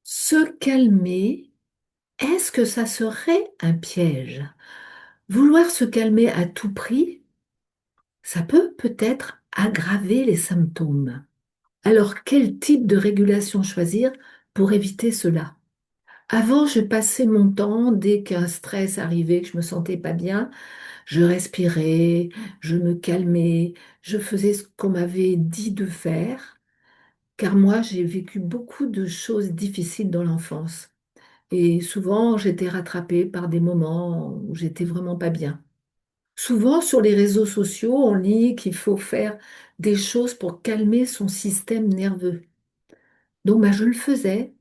Se calmer, est-ce que ça serait un piège? Vouloir se calmer à tout prix, ça peut peut-être aggraver les symptômes. Alors, quel type de régulation choisir pour éviter cela? Avant, je passais mon temps, dès qu'un stress arrivait, que je me sentais pas bien, je respirais, je me calmais, je faisais ce qu'on m'avait dit de faire, car moi, j'ai vécu beaucoup de choses difficiles dans l'enfance. Et souvent, j'étais rattrapée par des moments où j'étais vraiment pas bien. Souvent, sur les réseaux sociaux, on lit qu'il faut faire des choses pour calmer son système nerveux. Donc, je le faisais,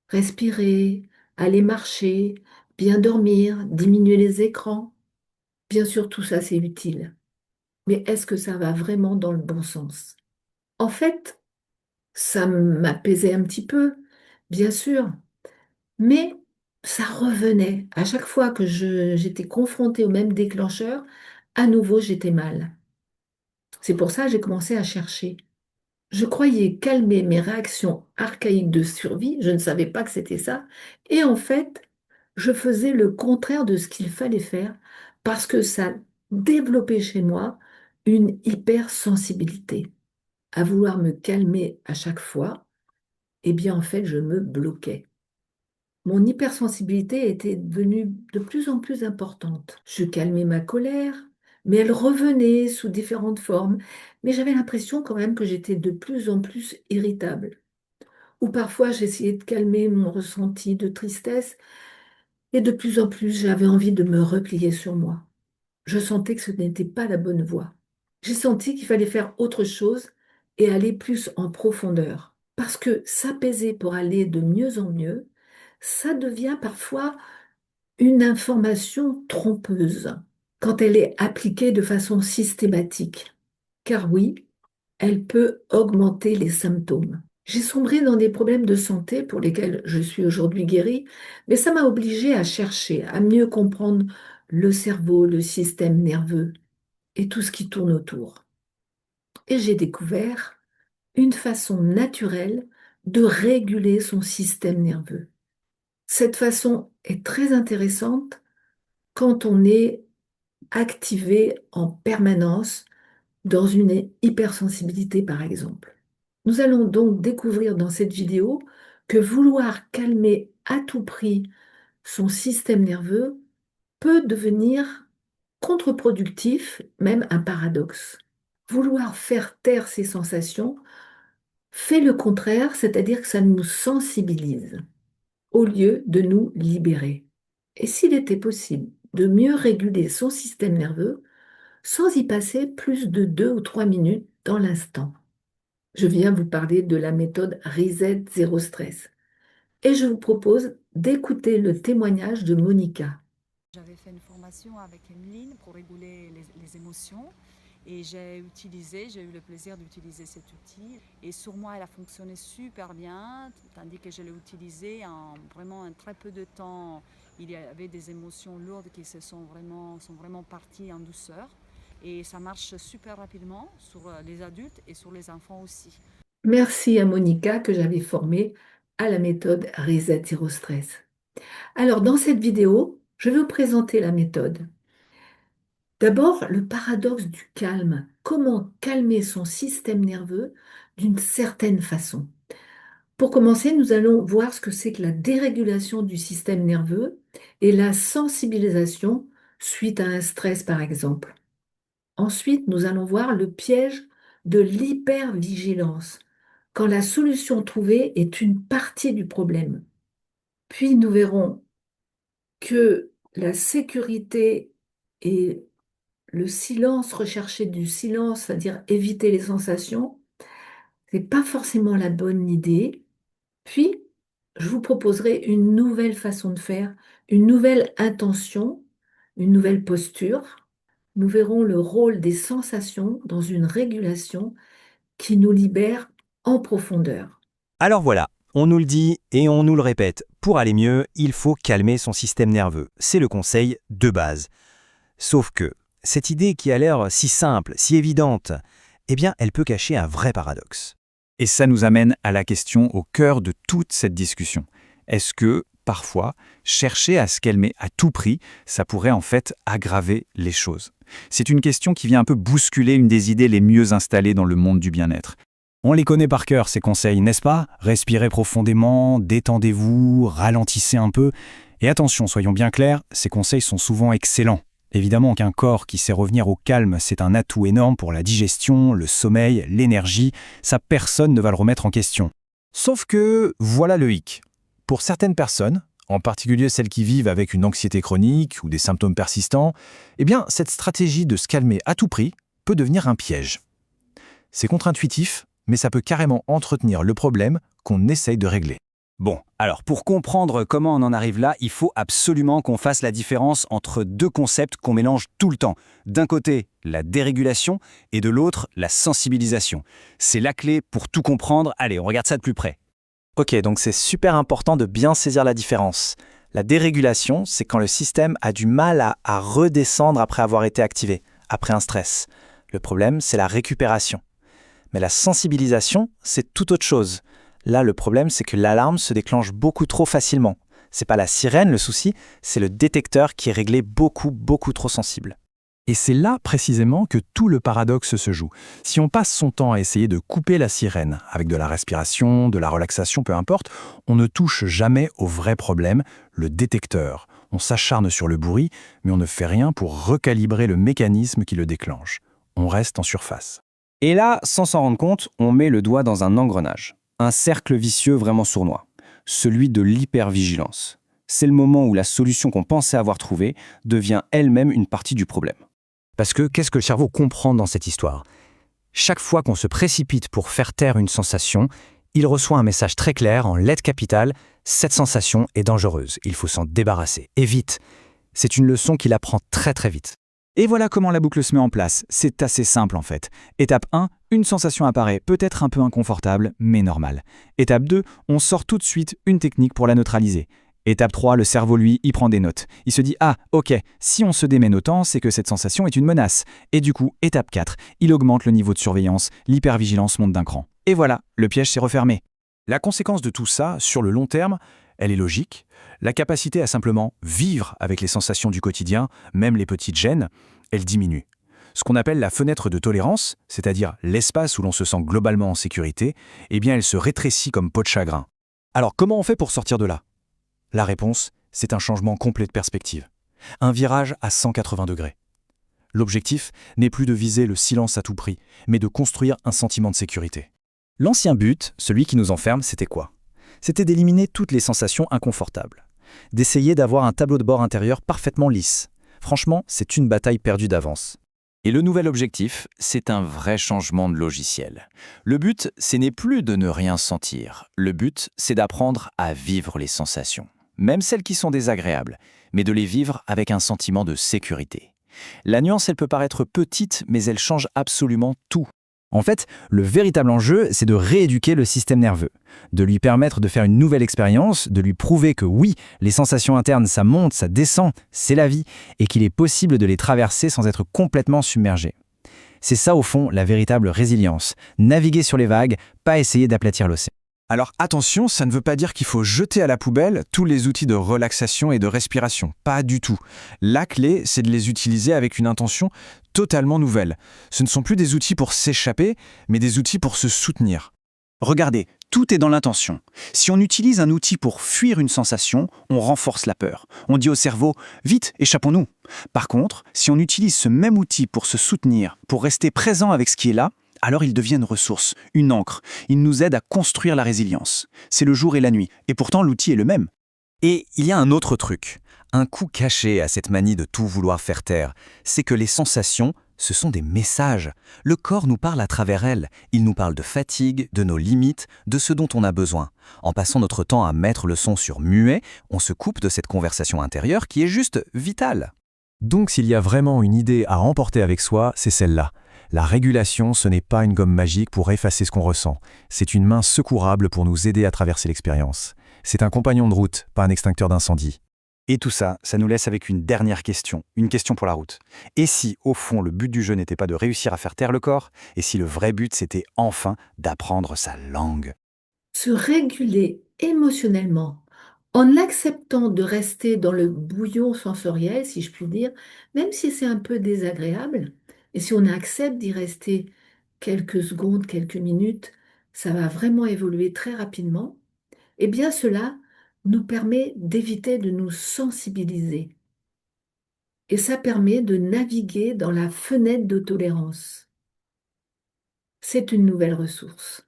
respirer, aller marcher, bien dormir, diminuer les écrans. Bien sûr, tout ça, c'est utile. Mais est-ce que ça va vraiment dans le bon sens? En fait, ça m'apaisait un petit peu, bien sûr. Mais ça revenait. À chaque fois que j'étais confrontée au même déclencheur, à nouveau, j'étais mal. C'est pour ça que j'ai commencé à chercher. Je croyais calmer mes réactions archaïques de survie, je ne savais pas que c'était ça. Et en fait, je faisais le contraire de ce qu'il fallait faire parce que ça développait chez moi une hypersensibilité. À vouloir me calmer à chaque fois, eh bien en fait, je me bloquais. Mon hypersensibilité était devenue de plus en plus importante. Je calmais ma colère, mais elle revenait sous différentes formes. Mais j'avais l'impression quand même que j'étais de plus en plus irritable. Ou parfois j'essayais de calmer mon ressenti de tristesse et de plus en plus j'avais envie de me replier sur moi. Je sentais que ce n'était pas la bonne voie. J'ai senti qu'il fallait faire autre chose et aller plus en profondeur. Parce que s'apaiser pour aller de mieux en mieux, ça devient parfois une information trompeuse quand elle est appliquée de façon systématique. Car oui, elle peut augmenter les symptômes. J'ai sombré dans des problèmes de santé pour lesquels je suis aujourd'hui guérie, mais ça m'a obligée à chercher, à mieux comprendre le cerveau, le système nerveux et tout ce qui tourne autour. Et j'ai découvert une façon naturelle de réguler son système nerveux. Cette façon est très intéressante quand on est activé en permanence dans une hypersensibilité, par exemple. Nous allons donc découvrir dans cette vidéo que vouloir calmer à tout prix son système nerveux peut devenir contre-productif, même un paradoxe. Vouloir faire taire ses sensations fait le contraire, c'est-à-dire que ça nous sensibilise au lieu de nous libérer. Et s'il était possible de mieux réguler son système nerveux sans y passer plus de 2 ou 3 minutes dans l'instant? Je viens vous parler de la méthode Reset Zéro Stress. Et je vous propose d'écouter le témoignage de Monica. J'avais fait une formation avec Emeline pour réguler les émotions et j'ai eu le plaisir d'utiliser cet outil. Et sur moi, elle a fonctionné super bien, tandis que je l'ai utilisé en vraiment un très peu de temps. Il y avait des émotions lourdes qui sont vraiment parties en douceur. Et ça marche super rapidement sur les adultes et sur les enfants aussi. Merci à Monica que j'avais formée à la méthode Reset Zéro Stress. Alors, dans cette vidéo, je vais vous présenter la méthode. D'abord, le paradoxe du calme. Comment calmer son système nerveux d'une certaine façon. Pour commencer, nous allons voir ce que c'est que la dérégulation du système nerveux et la sensibilisation suite à un stress, par exemple. Ensuite, nous allons voir le piège de l'hypervigilance, quand la solution trouvée est une partie du problème. Puis nous verrons que la sécurité et le silence, rechercher du silence, c'est-à-dire éviter les sensations, c'est pas forcément la bonne idée. Puis, je vous proposerai une nouvelle façon de faire, une nouvelle intention, une nouvelle posture. Nous verrons le rôle des sensations dans une régulation qui nous libère en profondeur. Alors voilà, on nous le dit et on nous le répète, pour aller mieux, il faut calmer son système nerveux. C'est le conseil de base. Sauf que, cette idée qui a l'air si simple, si évidente, eh bien, elle peut cacher un vrai paradoxe. Et ça nous amène à la question au cœur de toute cette discussion. Est-ce que, parfois, chercher à se calmer à tout prix, ça pourrait en fait aggraver les choses? C'est une question qui vient un peu bousculer une des idées les mieux installées dans le monde du bien-être. On les connaît par cœur, ces conseils, n'est-ce pas? Respirez profondément, détendez-vous, ralentissez un peu. Et attention, soyons bien clairs, ces conseils sont souvent excellents. Évidemment qu'un corps qui sait revenir au calme, c'est un atout énorme pour la digestion, le sommeil, l'énergie. Ça, personne ne va le remettre en question. Sauf que, voilà le hic. Pour certaines personnes, en particulier celles qui vivent avec une anxiété chronique ou des symptômes persistants, eh bien, cette stratégie de se calmer à tout prix peut devenir un piège. C'est contre-intuitif, mais ça peut carrément entretenir le problème qu'on essaye de régler. Bon, alors pour comprendre comment on en arrive là, il faut absolument qu'on fasse la différence entre deux concepts qu'on mélange tout le temps. D'un côté, la dérégulation et de l'autre, la sensibilisation. C'est la clé pour tout comprendre. Allez, on regarde ça de plus près. Ok, donc c'est super important de bien saisir la différence. La dérégulation, c'est quand le système a du mal à redescendre après avoir été activé, après un stress. Le problème, c'est la récupération. Mais la sensibilisation, c'est tout autre chose. Là, le problème, c'est que l'alarme se déclenche beaucoup trop facilement. C'est pas la sirène le souci, c'est le détecteur qui est réglé beaucoup trop sensible. Et c'est là précisément que tout le paradoxe se joue. Si on passe son temps à essayer de couper la sirène, avec de la respiration, de la relaxation, peu importe, on ne touche jamais au vrai problème, le détecteur. On s'acharne sur le bruit, mais on ne fait rien pour recalibrer le mécanisme qui le déclenche. On reste en surface. Et là, sans s'en rendre compte, on met le doigt dans un engrenage. Un cercle vicieux vraiment sournois. Celui de l'hypervigilance. C'est le moment où la solution qu'on pensait avoir trouvée devient elle-même une partie du problème. Parce que qu'est-ce que le cerveau comprend dans cette histoire? Chaque fois qu'on se précipite pour faire taire une sensation, il reçoit un message très clair en lettres capitales. Cette sensation est dangereuse, il faut s'en débarrasser, et vite. C'est une leçon qu'il apprend très vite. Et voilà comment la boucle se met en place. C'est assez simple en fait. Étape 1, une sensation apparaît, peut-être un peu inconfortable, mais normale. Étape 2, on sort tout de suite une technique pour la neutraliser. Étape 3, le cerveau, lui, y prend des notes. Il se dit « Ah, ok, si on se démène autant, c'est que cette sensation est une menace. » Et du coup, étape 4, il augmente le niveau de surveillance, l'hypervigilance monte d'un cran. Et voilà, le piège s'est refermé. La conséquence de tout ça, sur le long terme, elle est logique. La capacité à simplement vivre avec les sensations du quotidien, même les petites gênes, elle diminue. Ce qu'on appelle la fenêtre de tolérance, c'est-à-dire l'espace où l'on se sent globalement en sécurité, eh bien elle se rétrécit comme peau de chagrin. Alors comment on fait pour sortir de là? La réponse, c'est un changement complet de perspective. Un virage à 180 degrés. L'objectif n'est plus de viser le silence à tout prix, mais de construire un sentiment de sécurité. L'ancien but, celui qui nous enferme, c'était quoi? C'était d'éliminer toutes les sensations inconfortables. D'essayer d'avoir un tableau de bord intérieur parfaitement lisse. Franchement, c'est une bataille perdue d'avance. Et le nouvel objectif, c'est un vrai changement de logiciel. Le but, ce n'est plus de ne rien sentir. Le but, c'est d'apprendre à vivre les sensations, même celles qui sont désagréables, mais de les vivre avec un sentiment de sécurité. La nuance, elle peut paraître petite, mais elle change absolument tout. En fait, le véritable enjeu, c'est de rééduquer le système nerveux, de lui permettre de faire une nouvelle expérience, de lui prouver que oui, les sensations internes, ça monte, ça descend, c'est la vie, et qu'il est possible de les traverser sans être complètement submergé. C'est ça au fond la véritable résilience, naviguer sur les vagues, pas essayer d'aplatir l'océan. Alors attention, ça ne veut pas dire qu'il faut jeter à la poubelle tous les outils de relaxation et de respiration. Pas du tout. La clé, c'est de les utiliser avec une intention totalement nouvelle. Ce ne sont plus des outils pour s'échapper, mais des outils pour se soutenir. Regardez, tout est dans l'intention. Si on utilise un outil pour fuir une sensation, on renforce la peur. On dit au cerveau « Vite, échappons-nous ». Par contre, si on utilise ce même outil pour se soutenir, pour rester présent avec ce qui est là, alors il devient une ressource, une ancre. Il nous aide à construire la résilience. C'est le jour et la nuit. Et pourtant, l'outil est le même. Et il y a un autre truc, un coup caché à cette manie de tout vouloir faire taire, c'est que les sensations, ce sont des messages. Le corps nous parle à travers elles. Il nous parle de fatigue, de nos limites, de ce dont on a besoin. En passant notre temps à mettre le son sur muet, on se coupe de cette conversation intérieure qui est juste vitale. Donc s'il y a vraiment une idée à emporter avec soi, c'est celle-là. La régulation, ce n'est pas une gomme magique pour effacer ce qu'on ressent. C'est une main secourable pour nous aider à traverser l'expérience. C'est un compagnon de route, pas un extincteur d'incendie. Et tout ça, ça nous laisse avec une dernière question, une question pour la route. Et si, au fond, le but du jeu n'était pas de réussir à faire taire le corps, et si le vrai but, c'était enfin d'apprendre sa langue? Se réguler émotionnellement en acceptant de rester dans le bouillon sensoriel, si je puis dire, même si c'est un peu désagréable, et si on accepte d'y rester quelques secondes, quelques minutes, ça va vraiment évoluer très rapidement, eh bien cela nous permet d'éviter de nous sensibiliser. Et ça permet de naviguer dans la fenêtre de tolérance. C'est une nouvelle ressource.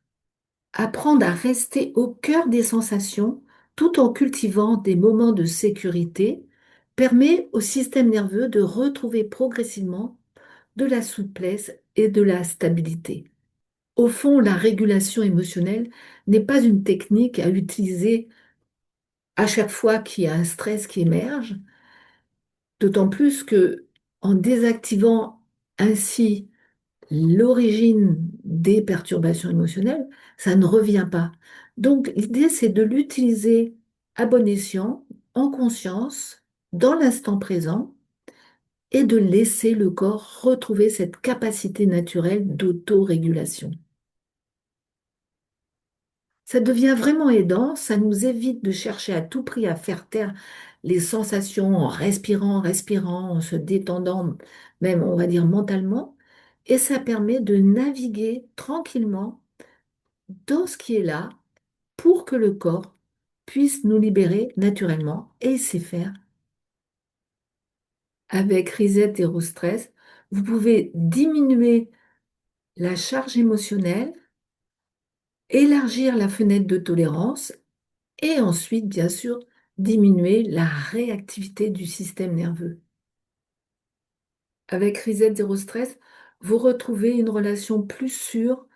Apprendre à rester au cœur des sensations tout en cultivant des moments de sécurité permet au système nerveux de retrouver progressivement de la souplesse et de la stabilité. Au fond, la régulation émotionnelle n'est pas une technique à utiliser à chaque fois qu'il y a un stress qui émerge, d'autant plus que en désactivant ainsi l'origine des perturbations émotionnelles, ça ne revient pas. Donc, l'idée, c'est de l'utiliser à bon escient, en conscience, dans l'instant présent, et de laisser le corps retrouver cette capacité naturelle d'autorégulation. Ça devient vraiment aidant, ça nous évite de chercher à tout prix à faire taire les sensations en respirant, en se détendant, même on va dire mentalement, et ça permet de naviguer tranquillement dans ce qui est là pour que le corps puisse nous libérer naturellement et il sait faire. Avec Reset Zero Stress, vous pouvez diminuer la charge émotionnelle, élargir la fenêtre de tolérance et ensuite, bien sûr, diminuer la réactivité du système nerveux. Avec Reset Zero Stress, vous retrouvez une relation plus sûre,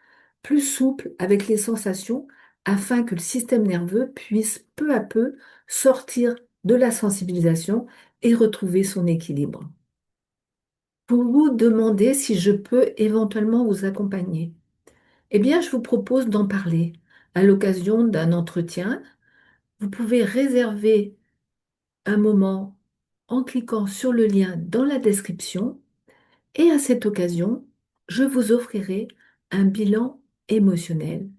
plus souple avec les sensations afin que le système nerveux puisse peu à peu sortir de la sensibilisation et retrouver son équilibre. Vous vous demandez si je peux éventuellement vous accompagner. Eh bien, je vous propose d'en parler à l'occasion d'un entretien. Vous pouvez réserver un moment en cliquant sur le lien dans la description et à cette occasion, je vous offrirai un bilan émotionnel